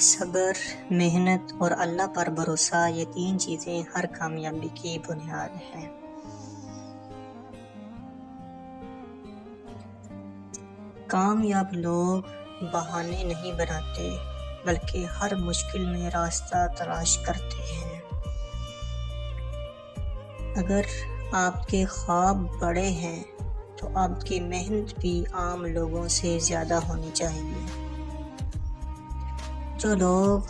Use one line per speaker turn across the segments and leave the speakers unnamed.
صبر، محنت اور اللہ پر بھروسہ، یہ تین چیزیں ہر کامیابی کی بنیاد ہیں۔ کامیاب لوگ بہانے نہیں بناتے بلکہ ہر مشکل میں راستہ تلاش کرتے ہیں۔ اگر آپ کے خواب بڑے ہیں تو آپ کی محنت بھی عام لوگوں سے زیادہ ہونی چاہیے۔ جو لوگ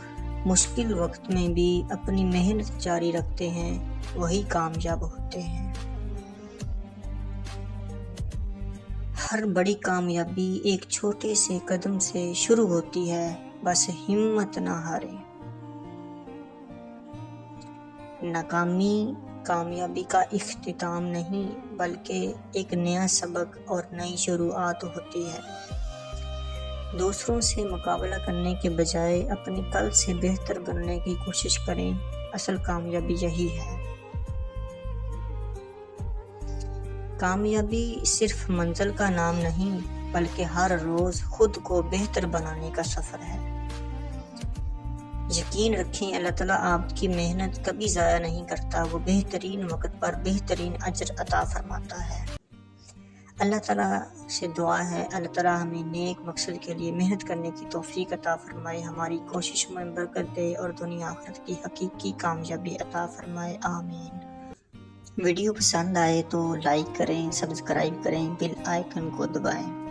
مشکل وقت میں بھی اپنی محنت جاری رکھتے ہیں وہی کامیاب ہوتے ہیں۔ ہر بڑی کامیابی ایک چھوٹے سے قدم سے شروع ہوتی ہے، بس ہمت نہ ہاریں۔ ناکامی کامیابی کا اختتام نہیں بلکہ ایک نیا سبق اور نئی شروعات ہوتی ہے۔ دوسروں سے مقابلہ کرنے کے بجائے اپنے کل سے بہتر بننے کی کوشش کریں، اصل کامیابی یہی ہے۔ کامیابی صرف منزل کا نام نہیں بلکہ ہر روز خود کو بہتر بنانے کا سفر ہے۔ یقین رکھیں اللہ تعالیٰ آپ کی محنت کبھی ضائع نہیں کرتا، وہ بہترین وقت پر بہترین اجر عطا فرماتا ہے۔ اللہ تعالیٰ سے دعا ہے اللہ تعالیٰ ہمیں نیک مقصد کے لیے محنت کرنے کی توفیق عطا فرمائے، ہماری کوششوں میں برکت دے اور دنیا آخرت کی حقیقی کامیابی عطا فرمائے، آمین۔ ویڈیو پسند آئے تو لائک کریں، سبسکرائب کریں، بیل آئیکن کو دبائیں۔